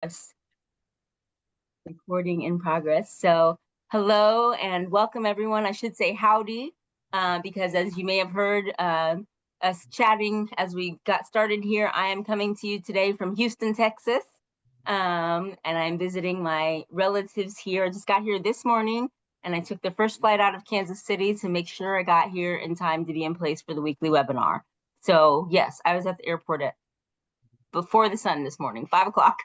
Yes, recording in progress. So, hello and welcome everyone. I should say howdy, because as you may have heard us chatting as we got started here, I am coming to you today from Houston, Texas, and I'm visiting my relatives here. I just got here this morning, and I took the first flight out of Kansas City to make sure I got here in time to be in place for the weekly webinar. So, yes, I was at the airport at before the sun this morning, 5 o'clock,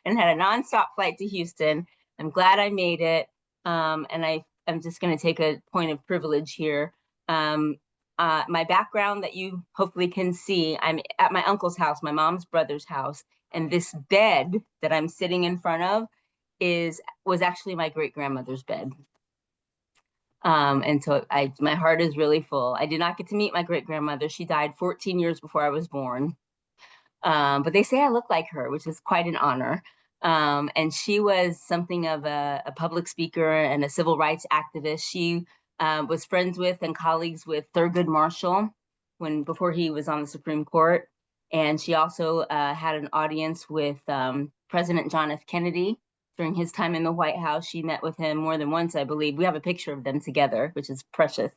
and had a nonstop flight to Houston. I'm glad I made it. And I'm just going to take a point of privilege here. My background that you hopefully can see, I'm at my uncle's house, my mom's brother's house, and this bed that I'm sitting in front of was actually my great grandmother's bed. And so my heart is really full. I did not get to meet my great grandmother. She died 14 years before I was born. But they say I look like her, which is quite an honor. And she was something of a public speaker and a civil rights activist. She was friends with and colleagues with Thurgood Marshall before he was on the Supreme Court. And she also had an audience with President John F. Kennedy during his time in the White House. She met with him more than once, I believe. We have a picture of them together, which is precious.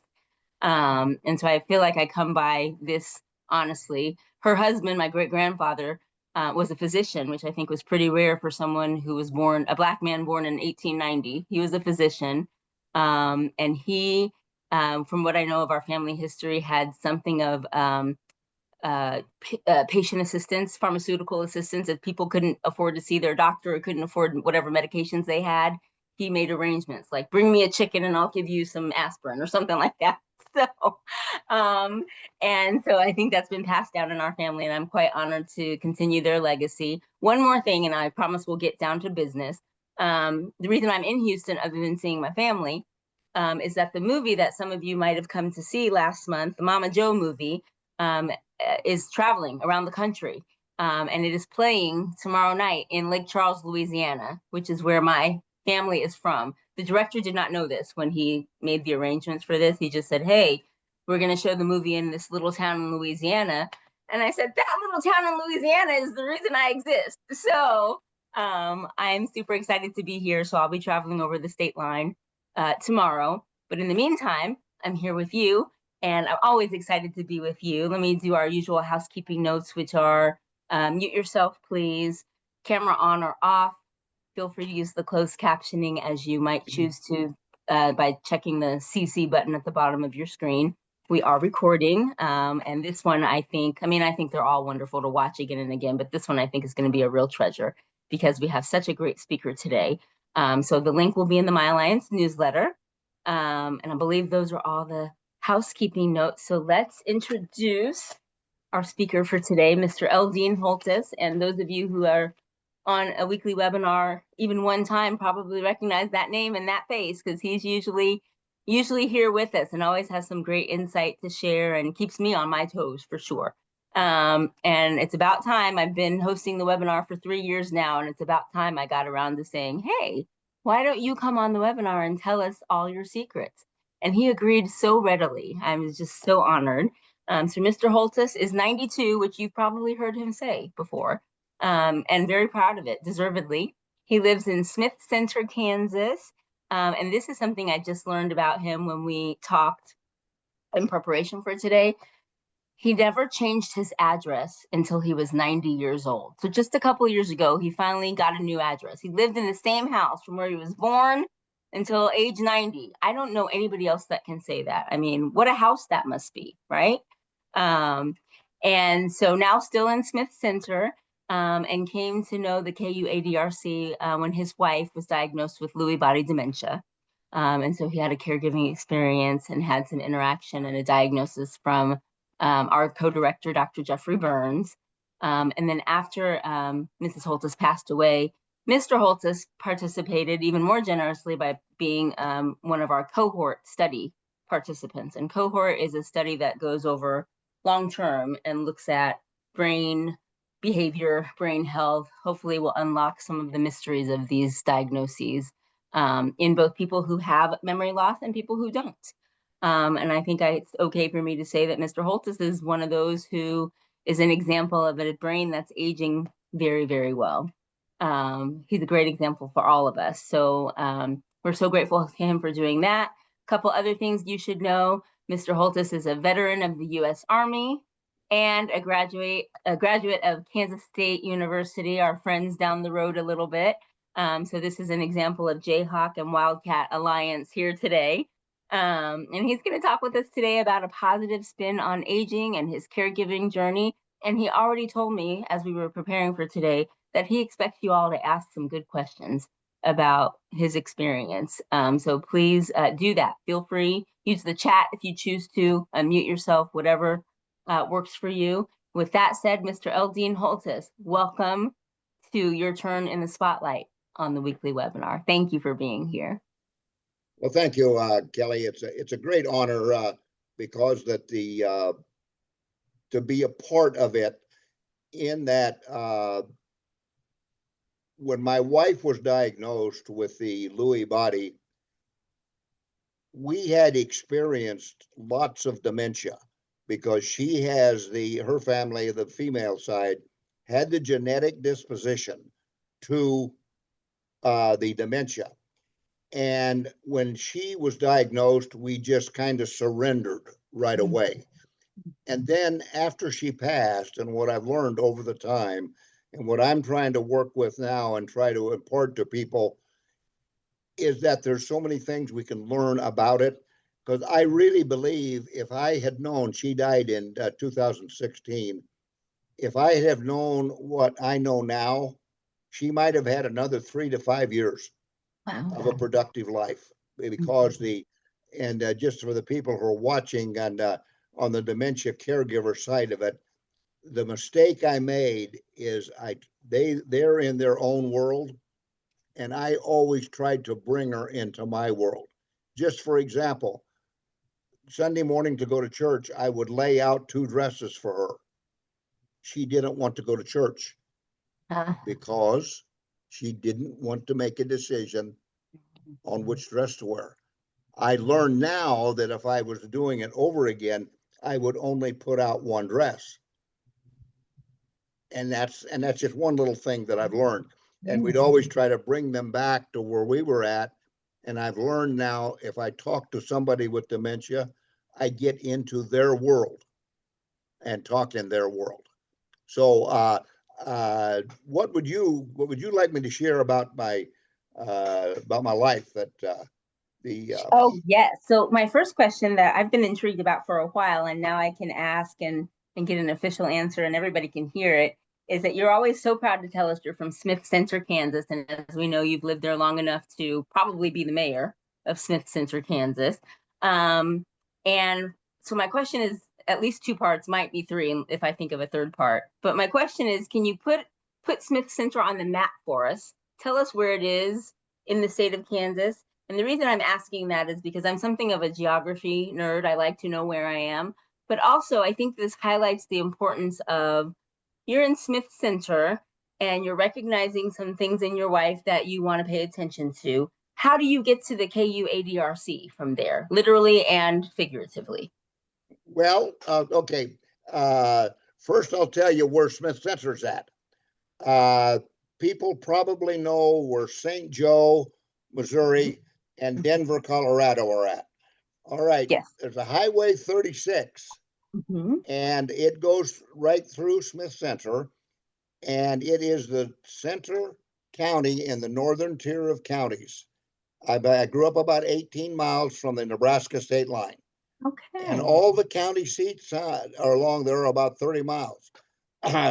And so I feel like I come by this honestly. Her husband, my great grandfather, was a physician, which I think was pretty rare for someone who was a Black man born in 1890. He was a physician. And he, from what I know of our family history, had something of patient assistance, pharmaceutical assistance. If people couldn't afford to see their doctor or couldn't afford whatever medications they had, he made arrangements like bring me a chicken and I'll give you some aspirin or something like that. So, and so I think that's been passed down in our family, and I'm quite honored to continue their legacy. One more thing, and I promise we'll get down to business. The reason I'm in Houston, other than seeing my family, is that the movie that some of you might have come to see last month, the Mama Joe movie, is traveling around the country. And it is playing tomorrow night in Lake Charles, Louisiana, which is where my family is from. The director did not know this when he made the arrangements for this. He just said, hey, we're going to show the movie in this little town in Louisiana. And I said, that little town in Louisiana is the reason I exist. So I'm super excited to be here. So I'll be traveling over the state line tomorrow. But in the meantime, I'm here with you, and I'm always excited to be with you. Let me do our usual housekeeping notes, which are mute yourself, please, camera on or off. Feel free to use the closed captioning as you might choose to by checking the CC button at the bottom of your screen. We are recording, and this one I think they're all wonderful to watch again and again, but this one I think is going to be a real treasure because we have such a great speaker today. So the link will be in the My Alliance newsletter, and I believe those are all the housekeeping notes. So let's introduce our speaker for today, Mr. Eldine Holtis, and those of you who are on a weekly webinar even one time probably recognize that name and that face because he's usually here with us and always has some great insight to share and keeps me on my toes for sure. And it's about time. I've been hosting the webinar for 3 years now, and it's about time I got around to saying, hey, why don't you come on the webinar and tell us all your secrets? And he agreed so readily. I was just so honored. So Mr. Holtis is 92, which you've probably heard him say before, and very proud of it, deservedly. He lives in Smith Center, Kansas. And this is something I just learned about him when we talked in preparation for today. He never changed his address until he was 90 years old. So just a couple of years ago, he finally got a new address. He lived in the same house from where he was born until age 90. I don't know anybody else that can say that. I mean, what a house that must be, right? And so now still in Smith Center, and came to know the KU-ADRC when his wife was diagnosed with Lewy body dementia. And so he had a caregiving experience and had some interaction and a diagnosis from our co-director, Dr. Jeffrey Burns. And then after Mrs. Holtis passed away, Mr. Holtis participated even more generously by being one of our cohort study participants. And cohort is a study that goes over long-term and looks at brain behavior, brain health, hopefully will unlock some of the mysteries of these diagnoses in both people who have memory loss and people who don't. And I think it's okay for me to say that Mr. Holtis is one of those who is an example of a brain that's aging very, very well. He's a great example for all of us. So we're so grateful to him for doing that. A couple other things you should know. Mr. Holtis is a veteran of the U.S. Army and a graduate of Kansas State University, our friends down the road a little bit. So this is an example of Jayhawk and Wildcat Alliance here today. And he's going to talk with us today about a positive spin on aging and his caregiving journey. And he already told me as we were preparing for today that he expects you all to ask some good questions about his experience. So please do that. Feel free, use the chat if you choose to, unmute yourself, whatever works for you. With that said, Mr. Eldine Holtis, welcome to your turn in the spotlight on the weekly webinar. Thank you for being here. Well, thank you, Kelly. It's a great honor because that to be a part of it. In that, when my wife was diagnosed with the Lewy body, we had experienced lots of dementia because she has her family, the female side, had the genetic disposition to the dementia. And when she was diagnosed, we just kind of surrendered right away. And then after she passed, and what I've learned over the time, and what I'm trying to work with now and try to impart to people, is that there's so many things we can learn about it. Because I really believe if I had known, she died in 2016, if I had have known what I know now, she might have had another 3 to 5 years of a productive life, because just for the people who are watching and on the dementia caregiver side of it, the mistake I made is they're in their own world, and I always tried to bring her into my world. Just for example, Sunday morning to go to church, I would lay out 2 dresses for her. She didn't want to go to church because she didn't want to make a decision on which dress to wear. I learned now that if I was doing it over again, I would only put out 1 dress. And that's just one little thing that I've learned. And we'd always try to bring them back to where we were at. And I've learned now, if I talk to somebody with dementia, I get into their world and talk in their world. So what would you like me to share about my life that Oh, yes. So my first question that I've been intrigued about for a while, and now I can ask and get an official answer and everybody can hear it, is that you're always so proud to tell us you're from Smith Center, Kansas. And as we know, you've lived there long enough to probably be the mayor of Smith Center, Kansas. And so my question is at least 2 parts, might be 3 if I think of a 3rd part. But my question is, can you put Smith Center on the map for us? Tell us where it is in the state of Kansas. And the reason I'm asking that is because I'm something of a geography nerd. I like to know where I am. But also, I think this highlights the importance of you're in Smith Center and you're recognizing some things in your life that you want to pay attention to. How do you get to the KU ADRC from there, literally and figuratively? Well, okay. First, I'll tell you where Smith Center's at. People probably know where St. Joe, Missouri, and Denver, Colorado are at. All right. Yes. There's a Highway 36, and it goes right through Smith Center, and it is the center county in the northern tier of counties. I grew up about 18 miles from the Nebraska state line. Okay. And all the county seats are along there about 30 miles.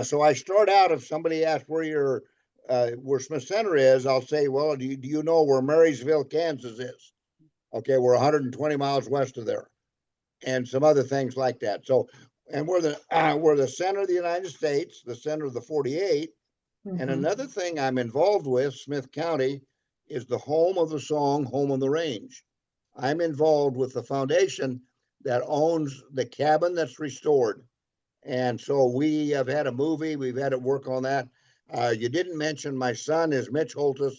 So I start out, if somebody asks where Smith Center is, I'll say, well, do you know where Marysville, Kansas is? Okay, we're 120 miles west of there, and some other things like that. So, and we're the center of the United States, the center of the 48. And another thing I'm involved with, Smith County, is the home of the song Home on the Range. I'm involved with the foundation that owns the cabin that's restored. And so we have had a movie, we've had to work on that. You didn't mention my son is Mitch Holtis,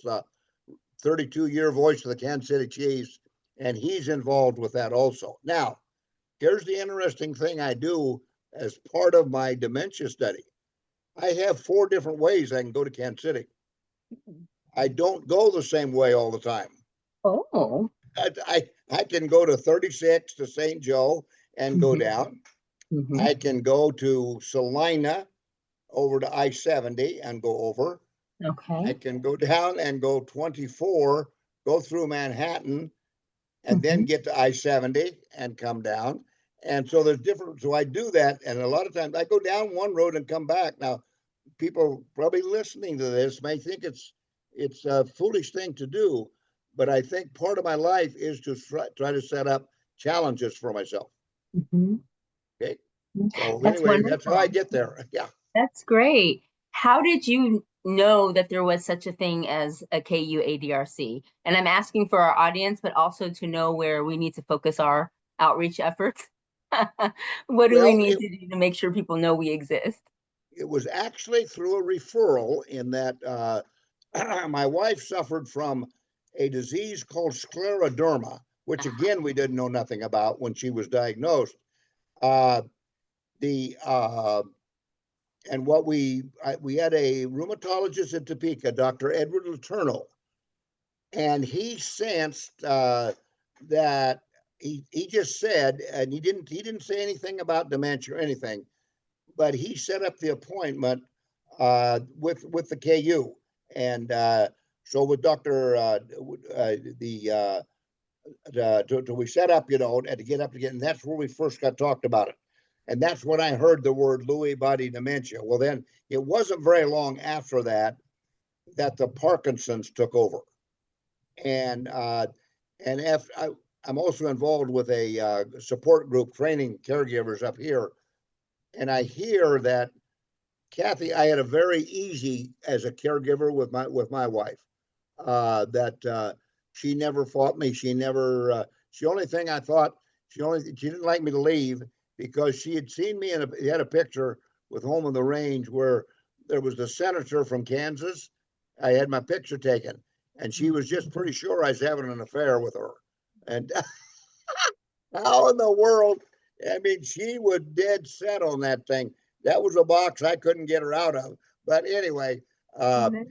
32-year voice of the Kansas City Chiefs, and he's involved with that also. Now, here's the interesting thing I do as part of my dementia study. I have 4 different ways I can go to Kansas City. I don't go the same way all the time. Oh. I can go to 36 to St. Joe and go Mhm, down. mhm. I can go to Salina over to I-70 and go over. I Okay. can go down and go 24, go through Manhattan, and then Mhm. get to I-70 and come down. And so there's different, so I do that. And a lot of times I go down one road and come back. Now, people probably listening to this may think it's a foolish thing to do, but I think part of my life is to try to set up challenges for myself. Mhm. Okay. So That's anyway, that's how I wonderful. get there. Yeah. That's great. How did you know that there was such a thing as a KU ADRC? And I'm asking for our audience, but also to know where we need to focus our outreach efforts. What do we Well, need to do to make sure people know we exist? it was actually through a referral in that my wife suffered from a disease called scleroderma, which again we didn't know nothing about when she was diagnosed. Uh, the and what we had a rheumatologist in Topeka, Dr. Edward Letourneau, and he sensed that he just said, and he didn't say anything about dementia or anything, but he set up the appointment with the KU, and so with Doctor we set up, and to get up again, and that's where we first got talked about it, and that's when I heard the word Lewy body dementia. Well, then it wasn't very long after that that the Parkinson's took over, and I'm also involved with a support group training caregivers up here, and I hear that Kathy, I had a very easy as a caregiver with my wife. That she never fought me. She never. The only thing I thought she didn't like me to leave because she had seen me in he had a picture with Home on the Range where there was the senator from Kansas. I had my picture taken, and she was just pretty sure I was having an affair with her. And how in the world? I mean, she was dead set on that thing. That was a box I couldn't get her out of. But anyway, uh, Mhm.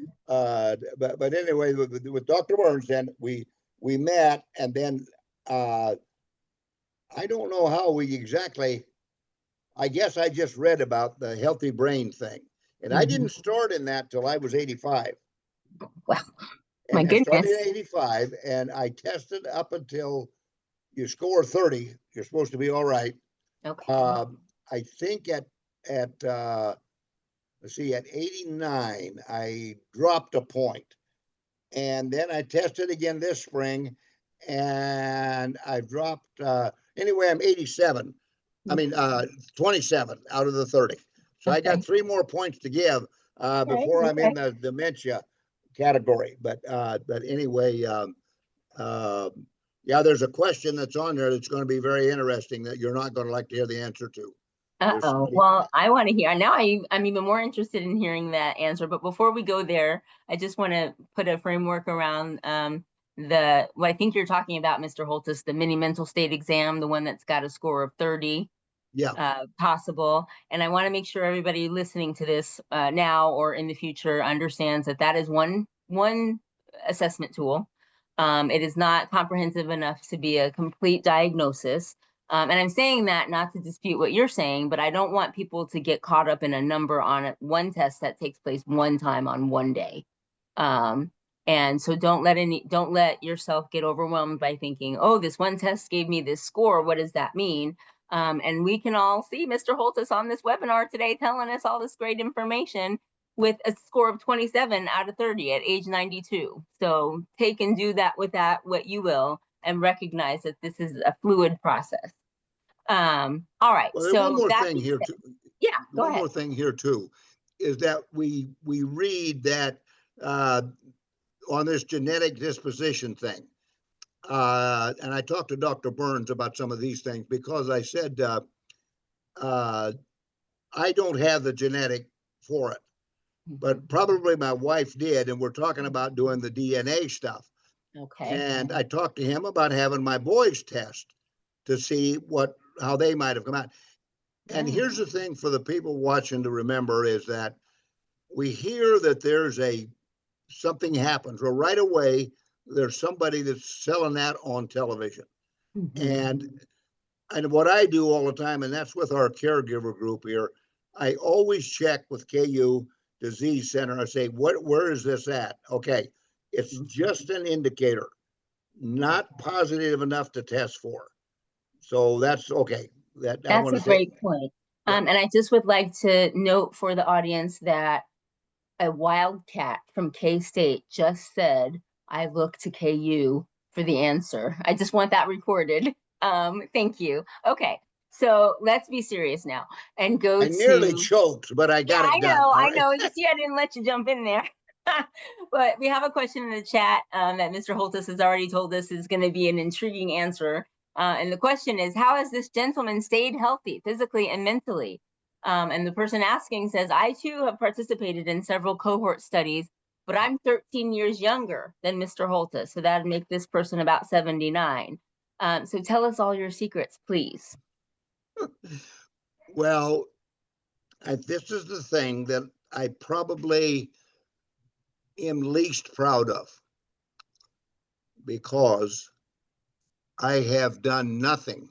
but anyway, with Dr. Burns, then we met, and then uh, I don't know how we exactly. I guess I just read about the healthy brain thing, and I Mhm. didn't start in that till I was 85. Well, my And I started goodness. in 85, and I tested up until you score 30, you're supposed to be all right. Okay. Um, I think at let's see, at 89, I dropped a point, and then I tested again this spring, and I've dropped. Anyway, I'm 87. I mean, Okay. 27 out of the 30. So I got Okay. 3 more points to give Okay. before I'm Okay. in the dementia category. But anyway, uh, yeah, there's a question that's on there that's going to be very interesting that you're not going to like to hear the answer to. There's Uh-oh. somebody. Well, I want to hear now. I'm even more interested in hearing that answer. But before we go there, I just want to put a framework around the what I think you're talking about, Mr. Holtis, the mini mental state exam, the one that's got a score of 30 Yeah. possible. And I want to make sure everybody listening to this now or in the future understands that that is one assessment tool. It is not comprehensive enough to be a complete diagnosis. And I'm saying that not to dispute what you're saying, but I don't want people to get caught up in a number on one test that takes place one time on one day. Um, and so don't let yourself get overwhelmed by thinking, oh, this one test gave me this score. What does that mean? And we can all see Mr. Holtis on this webinar today telling us all this great information with a score of 27 out of 30 at age 92. So take and do that with that what you will, and recognize that this is a fluid process. All right. Well, there's one So more that thing being here said, too. yeah, go One ahead. more thing here too, is that we read that uh, on this genetic disposition thing. And I talked to Dr. Burns about some of these things because I said uh, I don't have the genetic for it, but Mhm. probably my wife did, and we're talking about doing the DNA stuff. Okay. And I talked to him about having my boys test to see how they might have come out. And Yeah. here's the thing for the people watching to remember is that we hear that there's a something happens, or right away, there's somebody that's selling that on television. And what I do all the time, and that's with our caregiver group here, I always check with KU Disease Center. I say, where is this at? Okay, it's just an indicator, not positive enough to test for. So that's okay. That I That's want a to say. great point. Yeah. And I just would like to note for the audience that a Wildcat from K-State just said, I look to KU for the answer. I just want that recorded. Thank you. Okay, so let's be serious now and go I nearly to. choked, but I got Yeah, it done. All I right. know. You see, I didn't let you jump in there. But we have a question in the chat that Mr. Holtis has already told us is going to be an intriguing answer. And the question is, how has this gentleman stayed healthy physically and mentally? And the person asking says, I too have participated in several cohort studies, but I'm 13 years younger than Mr. Holtis. So that'd make this person about 79. So tell us all your secrets, please. Well, this is the thing that I probably am least proud of, because I have done nothing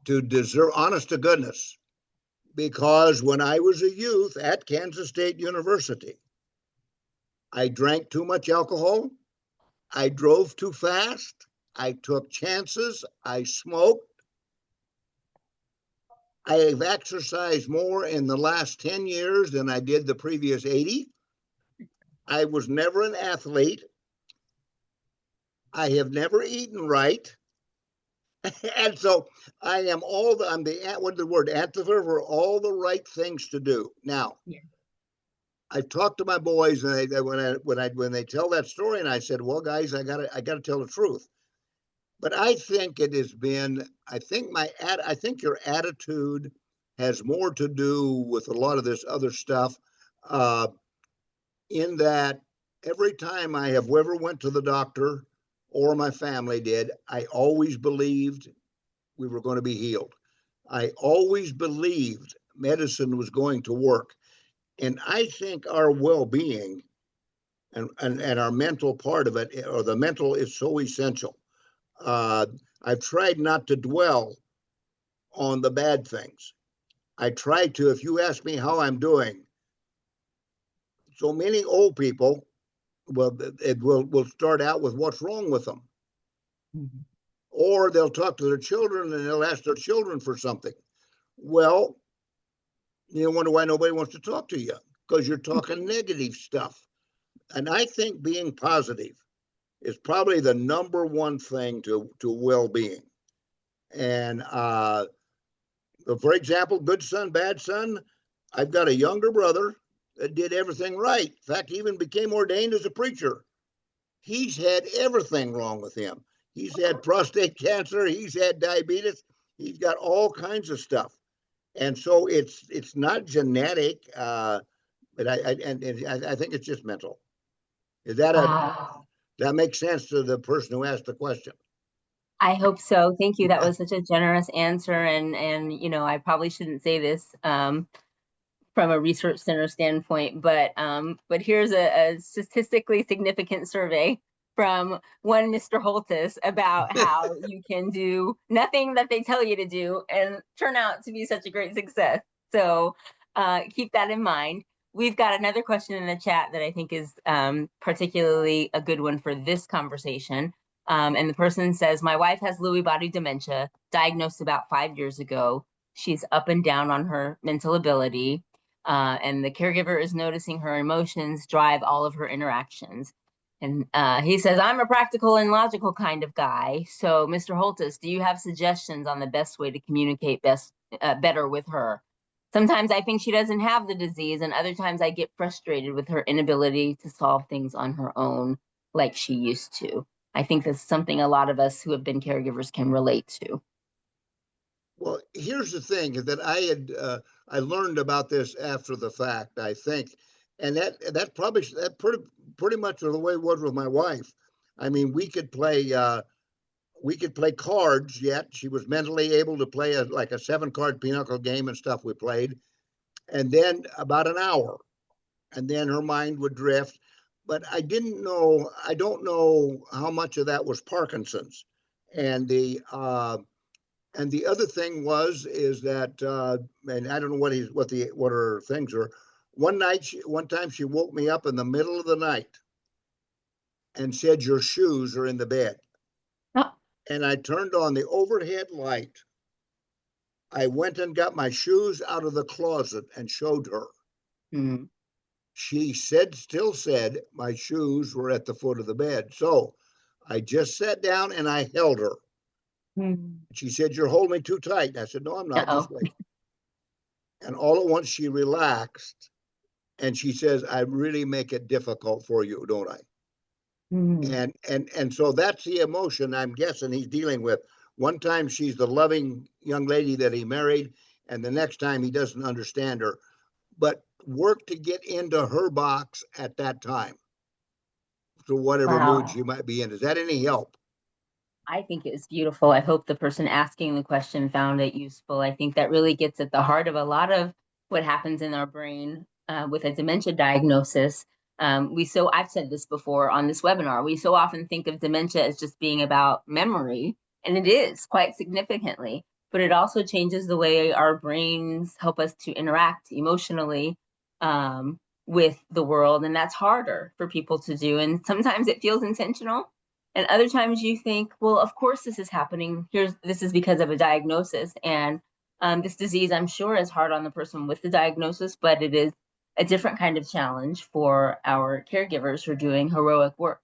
to deserve, honest to goodness, because when I was a youth at Kansas State University, I drank too much alcohol, I drove too fast, I took chances, I smoked. I have exercised more in the last 10 years than I did the previous 80. I was never an athlete. I have never eaten right. And so I am I'm the word, antidote for all the right things to do. Now, Yeah. I talked to my boys, and when they tell that story, and I said, well, guys, I gotta tell the truth. But I think it has been, I think your attitude has more to do with a lot of this other stuff, uh, in that every time I have ever went to the doctor, or my family did, I always believed we were going to be healed. I always believed medicine was going to work. And I think our well-being and our mental part of it, or the mental, is so essential. I've tried not to dwell on the bad things. I try to, if you ask me how I'm doing, so many old people, well, it will start out with what's wrong with them. Or they'll talk to their children and they'll ask their children for something. Well, you wonder why nobody wants to talk to you, because you're talking negative stuff. And I think being positive is probably the number one thing to well-being. And for example, good son, bad son, I've got a younger brother that did everything right. In fact, he even became ordained as a preacher. He's had everything wrong with him. He's had prostate cancer. He's had diabetes. He's got all kinds of stuff. And so it's not genetic, but I think it's just mental. Is that that makes sense to the person who asked the question? I hope so. Thank you. That was such a generous answer. And you know, I probably shouldn't say this from a research center standpoint, but here's a statistically significant survey from one Mr. Holtis about how you can do nothing that they tell you to do and turn out to be such a great success. So keep that in mind. We've got another question in the chat that I think is particularly a good one for this conversation. And the person says, my wife has Lewy body dementia, diagnosed about 5 years ago. She's up and down on her mental ability. And the caregiver is noticing her emotions drive all of her interactions. And he says, I'm a practical and logical kind of guy. So, Mr. Holtis, do you have suggestions on the best way to communicate better with her? Sometimes I think she doesn't have the disease, and other times I get frustrated with her inability to solve things on her own like she used to. I think that's something a lot of us who have been caregivers can relate to. Well, here's the thing, is that I learned about this after the fact, I think, and that pretty much the way it was with my wife. I mean, we could play cards. Yet she was mentally able to play like a 7-card pinochle game and stuff we played, and then about an hour, and then her mind would drift. but I don't know how much of that was Parkinson's. And the other thing is that, and I don't know what her things are. One time she woke me up in the middle of the night and said, "Your shoes are in the bed." Oh, And I turned on the overhead light. I went and got my shoes out of the closet and showed her. mm, She still said my shoes were at the foot of the bed. So I just sat down and I held her. mm. She said, "You're holding me too tight." And I said, "No, I'm not. Uh-oh. Just wait." And all at once she relaxed and she says, "I really make it difficult for you, don't I?" Mm. And so that's the emotion I'm guessing he's dealing with. One time she's the loving young lady that he married, and the next time he doesn't understand her. But work to get into her box at that time, to whatever mood Wow. she might be in. Is that any help? I think it is beautiful. I hope the person asking the question found it useful. I think that really gets at the heart of a lot of what happens in our brain with a dementia diagnosis. I've said this before on this webinar, we so often think of dementia as just being about memory, and it is quite significantly, but it also changes the way our brains help us to interact emotionally um, with the world. And that's harder for people to do. And sometimes it feels intentional, and other times you think, well, of course this is happening. This is because of a diagnosis. And this disease, I'm sure, is hard on the person with the diagnosis, but it is a different kind of challenge for our caregivers who are doing heroic work,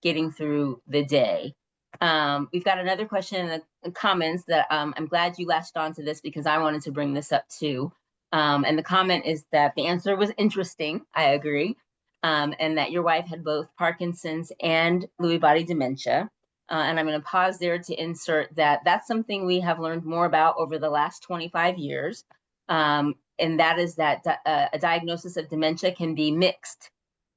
getting through the day. We've got another question in the comments that I'm glad you latched onto this because I wanted to bring this up too. And the comment is that the answer was interesting. I agree. And that your wife had both Parkinson's and Lewy body dementia. And I'm going to pause there to insert that that's something we have learned more about over the last 25 years. And that is that a diagnosis of dementia can be mixed.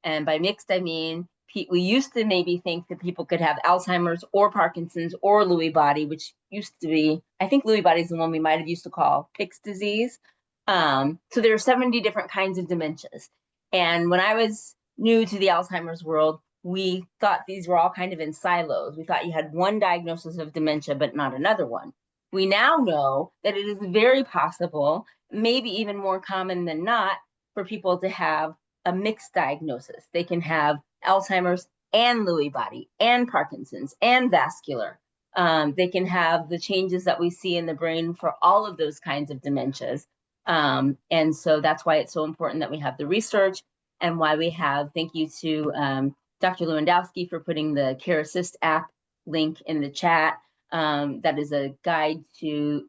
And by mixed, I mean, we used to maybe think that people could have Alzheimer's or Parkinson's or Lewy body, which used to be, I think Lewy body is the one we might have used to call Pick's disease. So there are 70 different kinds of dementias. And when I was new to the Alzheimer's world, we thought these were all kind of in silos. We thought you had one diagnosis of dementia, but not another one. We now know that it is very possible, maybe even more common than not, for people to have a mixed diagnosis. They can have Alzheimer's and Lewy body and Parkinson's and vascular. They can have the changes that we see in the brain for all of those kinds of dementias. And so that's why it's so important that we have the research and why we have, thank you to Dr. Lewandowski for putting the Care Assist app link in the chat. That is a guide to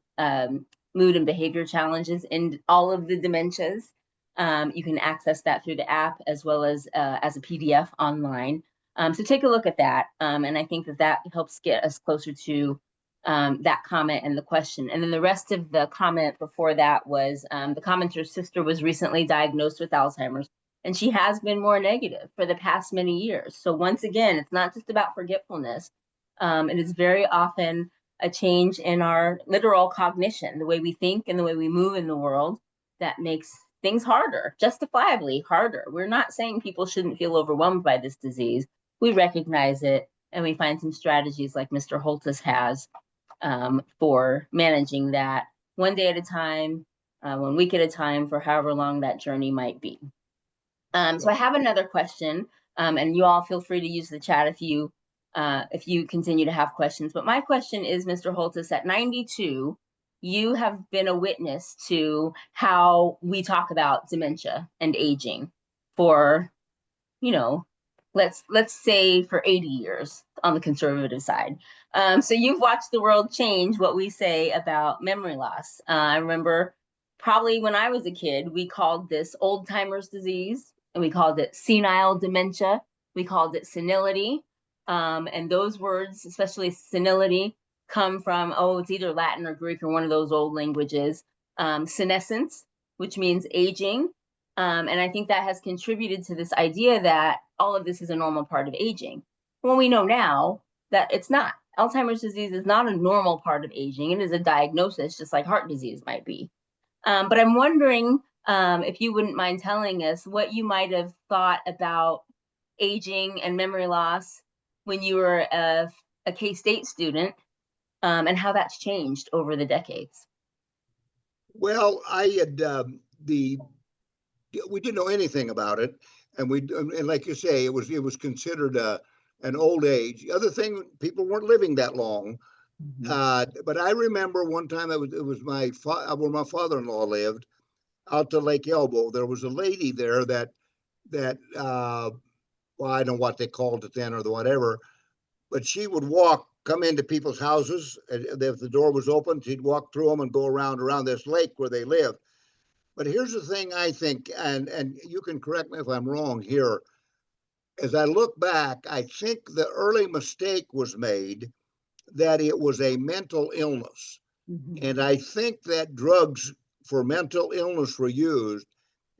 mood and behavior challenges in all of the dementias. You can access that through the app as well as a PDF online. So take a look at that. And I think that helps get us closer to that comment and the question. And then the rest of the comment before that was the commenter's sister was recently diagnosed with Alzheimer's, and she has been more negative for the past many years. So once again, it's not just about forgetfulness. It is very often a change in our literal cognition, the way we think and the way we move in the world, that makes things harder, justifiably harder. We're not saying people shouldn't feel overwhelmed by this disease. We recognize it and we find some strategies like Mr. Holtis has for managing that one day at a time, 1 week at a time, for however long that journey might be. So I have another question, and you all feel free to use the chat if you continue to have questions. But my question is, Mr. Holtis, at 92, you have been a witness to how we talk about dementia and aging for, let's say for 80 years on the conservative side. So you've watched the world change what we say about memory loss. I remember probably when I was a kid, we called this old timers disease, and we called it senile dementia. We called it senility. And those words, especially senility, come from, it's either Latin or Greek or one of those old languages. Senescence, which means aging. And I think that has contributed to this idea that all of this is a normal part of aging. Well, we know now that it's not. Alzheimer's disease is not a normal part of aging. It is a diagnosis, just like heart disease might be. But I'm wondering if you wouldn't mind telling us what you might have thought about aging and memory loss when you were a K-State student, and how that's changed over the decades. Well, I had we didn't know anything about it, and and like you say, it was considered an old age. The other thing, people weren't living that long. But I remember one time it was where my father-in-law lived out to Lake Elbow. There was a lady there that well, I don't know what they called it then or the whatever, but she would come into people's houses. If the door was open, she'd walk through them and go around this lake where they lived. But here's the thing I think, and you can correct me if I'm wrong here. As I look back, I think the early mistake was made that it was a mental illness. And I think that drugs for mental illness were used,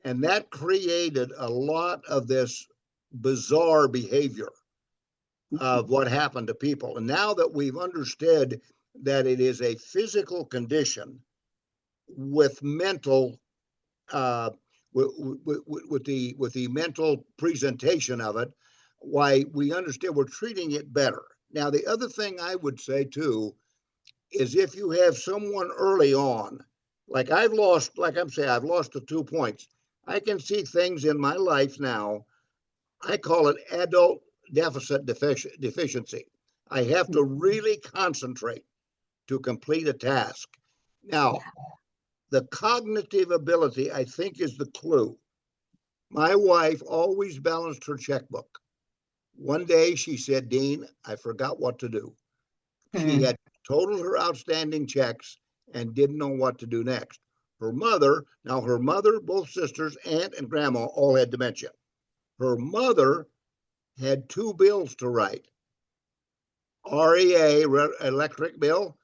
and that created a lot of this bizarre behavior of what happened to people. And now that we've understood that it is a physical condition with mental uh, with the mental presentation of it, why we understand we're treating it better. Now, the other thing I would say too is if you have someone early on, like I'm saying, I've lost the 2 points. I can see things in my life now. I call it adult deficit deficiency. I have to really concentrate to complete a task. Now, the cognitive ability, I think, is the clue. My wife always balanced her checkbook. One day she said, Dean, I forgot what to do. She had totaled her outstanding checks and didn't know what to do next. Her mother, both sisters, aunt, and grandma all had dementia. Her mother had 2 bills to write: REA, electric bill,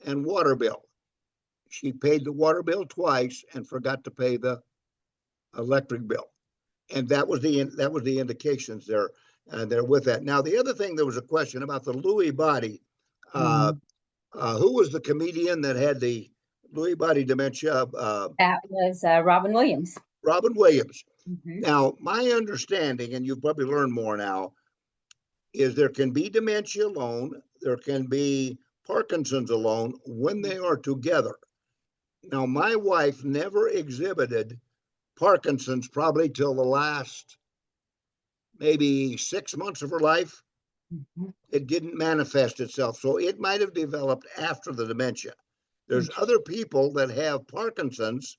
and water bill. She paid the water bill twice and forgot to pay the electric bill. And that was the indications there. There with that. Now, the other thing, there was a question about the Lewy body. Who was the comedian that had the Lewy body dementia? That was Robin Williams. Robin Williams. Now, my understanding, and you've probably learned more now, is there can be dementia alone, there can be Parkinson's alone when they are together. Now, my wife never exhibited Parkinson's probably till the last maybe 6 months of her life. It didn't manifest itself. So it might have developed after the dementia. There's other people that have Parkinson's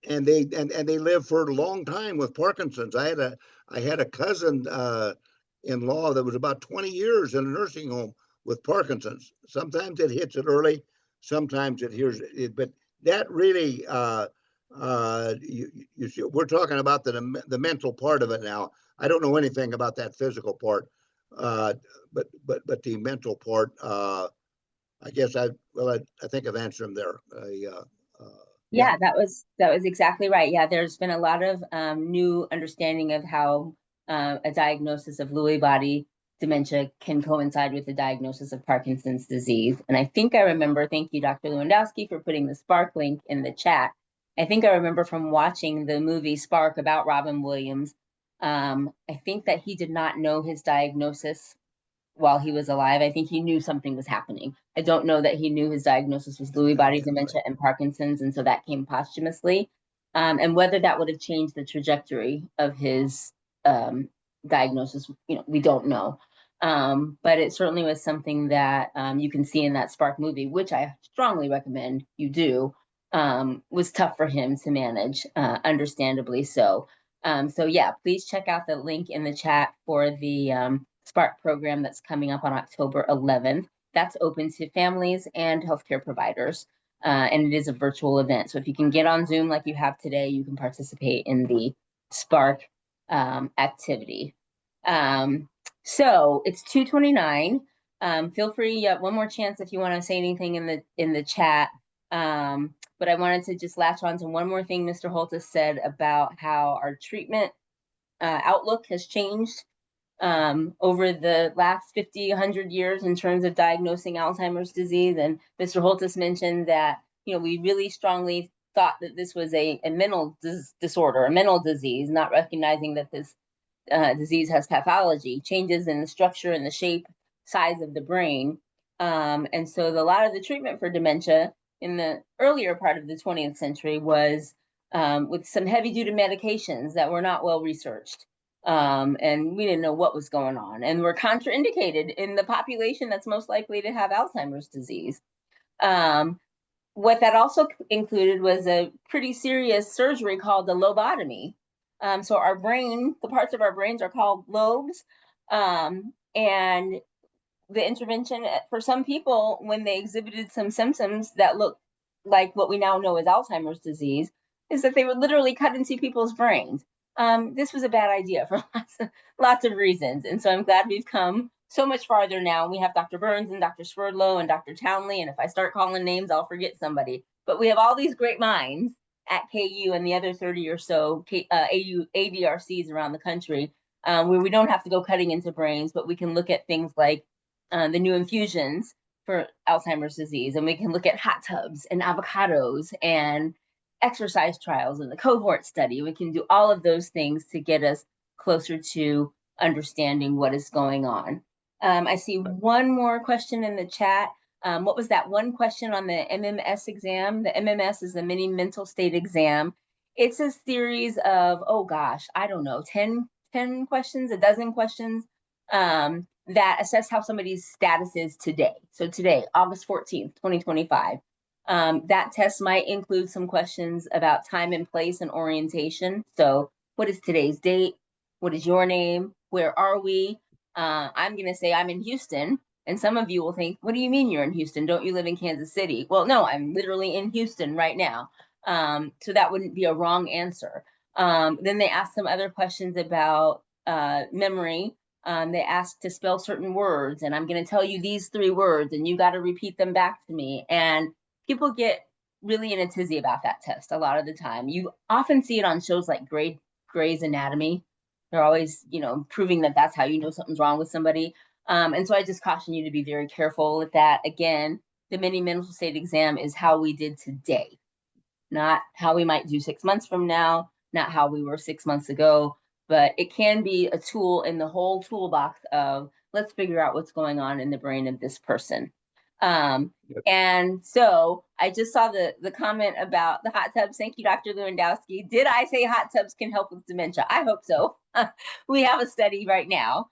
and they live for a long time with Parkinson's. I had a cousin in law that was about 20 years in a nursing home with Parkinson's. Sometimes it hits it early, sometimes it hears it, but that really we're talking about the mental part of it now. I don't know anything about that physical part, but the mental part. I guess I think I've answered them there. Yeah, that was exactly right. Yeah, there's been a lot of new understanding of how a diagnosis of Lewy body dementia can coincide with the diagnosis of Parkinson's disease. And I think I remember, thank you, Dr. Lewandowski, for putting the Spark link in the chat. I think I remember from watching the movie Spark about Robin Williams, I think that he did not know his diagnosis while he was alive. I think he knew something was happening. I don't know that he knew his diagnosis was Lewy body dementia and Parkinson's, and so that came posthumously. And whether that would have changed the trajectory of his diagnosis, we don't know. But it certainly was something that you can see in that Spark movie, which I strongly recommend you do. Was tough for him to manage, understandably so. So yeah, please check out the link in the chat for the Spark program that's coming up on October 11th. That's open to families and healthcare providers, and it is a virtual event. So if you can get on Zoom like you have today, you can participate in the Spark activity. So it's 2:29. Feel free, one more chance if you want to say anything in the chat. But I wanted to just latch on to one more thing Mr. Holtis said about how our treatment outlook has changed over the last 50, 100 years in terms of diagnosing Alzheimer's disease. And Mr. Holtis mentioned that, we really strongly thought that this was a mental disorder, a mental disease, not recognizing that this disease has pathology, changes in the structure and the shape, size of the brain. And so a lot of the treatment for dementia in the earlier part of the 20th century was with some heavy-duty medications that were not well researched. And we didn't know what was going on, and were contraindicated in the population that's most likely to have Alzheimer's disease. What that also included was a pretty serious surgery called the lobotomy. So our brain, the parts of our brains are called lobes. And the intervention for some people, when they exhibited some symptoms that look like what we now know as Alzheimer's disease, is that they would literally cut into people's brains. This was a bad idea for lots of reasons. And so I'm glad we've come so much farther now. We have Dr. Burns and Dr. Swerdlow and Dr. Townley. And if I start calling names, I'll forget somebody. But we have all these great minds at KU and the other 30 or so ADRCs around the country, where we don't have to go cutting into brains, but we can look at things like the new infusions for Alzheimer's disease. And we can look at hot tubs and avocados and exercise trials and the cohort study. We can do all of those things to get us closer to understanding what is going on. I see one more question in the chat. What was that one question on the MMS exam? The MMS is the mini mental state exam. It's a series of, oh gosh, I don't know, 10 questions, a dozen questions that assess how somebody's status is today. So today, August 14th, 2025. That test might include some questions about time and place and orientation. So what is today's date? What is your name? Where are we? I'm going to say I'm in Houston. And some of you will think, what do you mean you're in Houston? Don't you live in Kansas City? Well, no, I'm literally in Houston right now. So that wouldn't be a wrong answer. Then they ask some other questions about memory. They ask to spell certain words, and I'm going to tell you these 3 words, and you got to repeat them back to me. And people get really in a tizzy about that test a lot of the time. You often see it on shows like Grey's Anatomy. They're always, proving that that's how you know something's wrong with somebody. And so I just caution you to be very careful with that. Again, the mini mental state exam is how we did today, not how we might do 6 months from now, not how we were 6 months ago, but it can be a tool in the whole toolbox of let's figure out what's going on in the brain of this person. And so I just saw the comment about the hot tubs. Thank you, Dr. Lewandowski. Did I say hot tubs can help with dementia? I hope so. We have a study right now.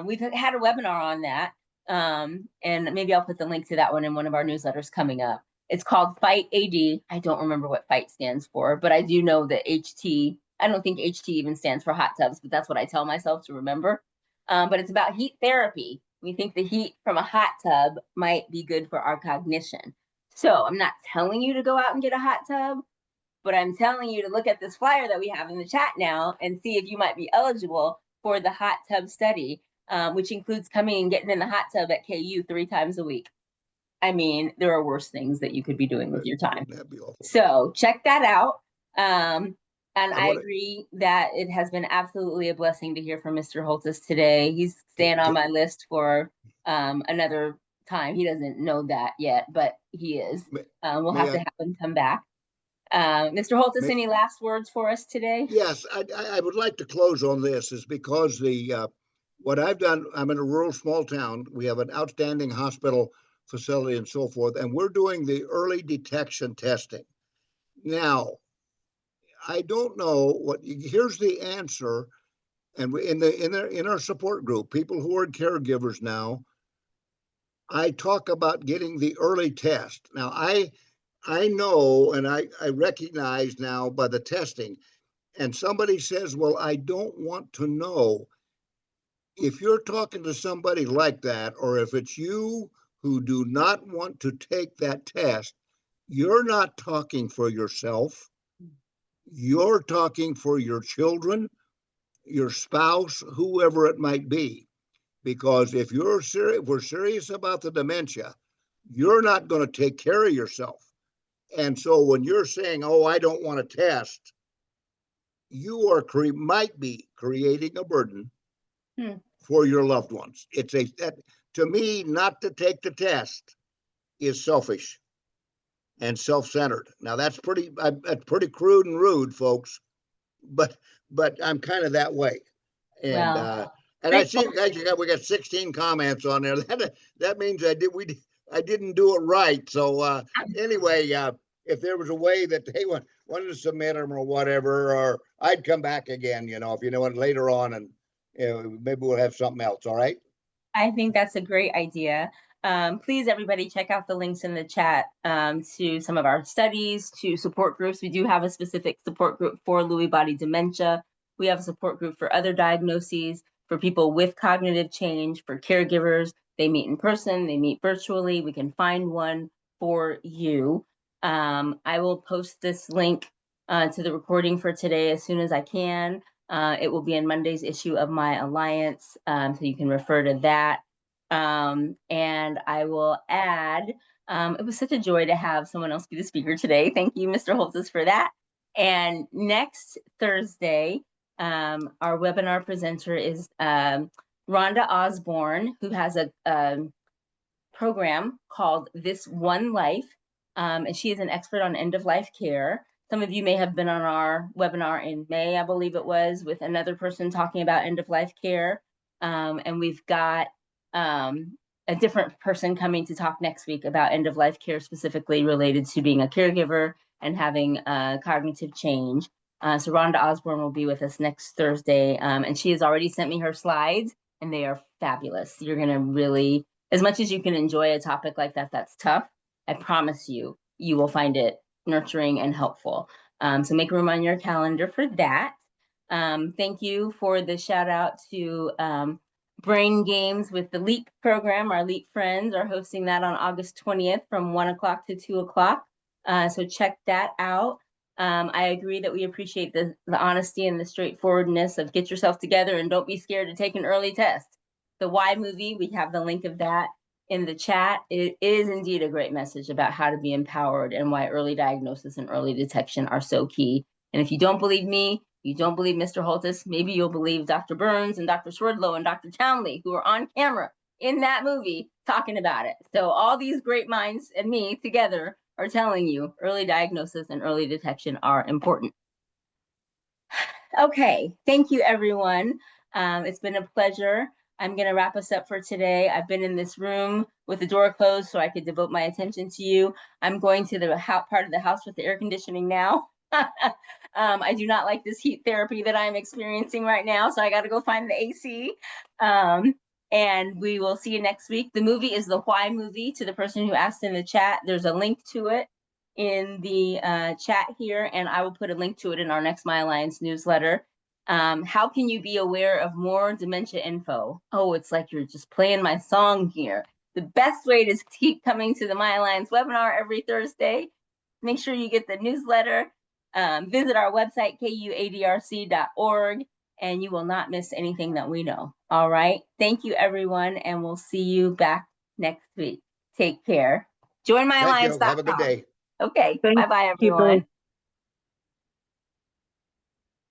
We've had a webinar on that. And maybe I'll put the link to that one in one of our newsletters coming up. It's called FIGHT AD. I don't remember what FIGHT stands for, but I do know that HT, I don't think HT even stands for hot tubs, but that's what I tell myself to remember. But it's about heat therapy. We think the heat from a hot tub might be good for our cognition. So I'm not telling you to go out and get a hot tub, but I'm telling you to look at this flyer that we have in the chat now and see if you might be eligible for the hot tub study, which includes coming and getting in the hot tub at KU 3 times a week. I mean, there are worse things that you could be doing with your time. That'd be awful. So check that out. And I agree that it has been absolutely a blessing to hear from Mr. Holtis today. He's staying on my list for another time. He doesn't know that yet, but he is. We'll have to have him come back. Mr. Holtis, any last words for us today? Yes, I would like to close on this, is because what I've done, I'm in a rural small town. We have an outstanding hospital facility and so forth, and we're doing the early detection testing. Now, I don't know here's the answer. And in our support group, people who are caregivers now, I talk about getting the early test. Now, I know, and I recognize now by the testing, and somebody says, well, I don't want to know. If you're talking to somebody like that, or if it's you who do not want to take that test, you're not talking for yourself. You're talking for your children, your spouse, whoever it might be. Because if we're serious about the dementia, you're not going to take care of yourself. And so when you're saying, oh, I don't want to test, you might be creating a burden for your loved ones. To me, not to take the test is selfish and self-centered. Now that's pretty crude and rude, folks, but I'm kind of that way. And, Well, and I great. see, guys, we got 16 comments on there. That means I didn't do it right. So, anyway, if there was a way that they wanted to submit them or whatever, or I'd come back again, if you know what, later on, and maybe we'll have something else. All right. I think that's a great idea. Please, everybody, check out the links in the chat to some of our studies, to support groups. We do have a specific support group for Lewy body dementia. We have a support group for other diagnoses, for people with cognitive change, for caregivers. They meet in person, they meet virtually. We can find one for you. I will post this link to the recording for today as soon as I can. It will be in Monday's issue of My Alliance, so you can refer to that. And I will add, it was such a joy to have someone else be the speaker today. Thank you, Mr. Holtis, for that. And next Thursday, our webinar presenter is Rhonda Osborne, who has a program called This One Life, and she is an expert on end-of-life care. Some of you may have been on our webinar in May, I believe it was, with another person talking about end-of-life care. And we've got a different person coming to talk next week about end-of-life care, specifically related to being a caregiver and having cognitive change. So Rhonda Osborne will be with us next Thursday, and she has already sent me her slides, and they are fabulous. You're gonna really, as much as you can enjoy a topic like that, that's tough, I promise you, you will find it nurturing and helpful. So make room on your calendar for that. Thank you for the shout out to Brain Games with the LEAP program. Our LEAP friends are hosting that on August 20th from 1 o'clock to 2 o'clock. So check that out. I agree that we appreciate the honesty and the straightforwardness of get yourself together and don't be scared to take an early test. The Why movie, we have the link of that in the chat. It is indeed a great message about how to be empowered and why early diagnosis and early detection are so key. And if you don't believe me, you don't believe Mr. Holtis, maybe you'll believe Dr. Burns and Dr. Swerdlow and Dr. Townley, who are on camera in that movie talking about it. So all these great minds and me together are telling you early diagnosis and early detection are important. Okay, thank you, everyone. It's been a pleasure. I'm going to wrap us up for today. I've been in this room with the door closed so I could devote my attention to you. I'm going to the part of the house with the air conditioning now. I do not like this heat therapy that I'm experiencing right now, so I got to go find the AC. And we will see you next week. The movie is the Why movie. To the person who asked in the chat, there's a link to it in the chat here, and I will put a link to it in our Next My Alliance newsletter. How can you be aware of more dementia info? Oh, it's like you're just playing my song here. The best way to keep coming to the My Alliance webinar every Thursday, make sure you get the newsletter, visit our website, kuadrc.org, and you will not miss anything that we know. All right. Thank you, everyone, and we'll see you back next week. Take care. Join Thank you. myalliance.com. Have a good day. Okay. Thank Bye-bye, you everyone. both.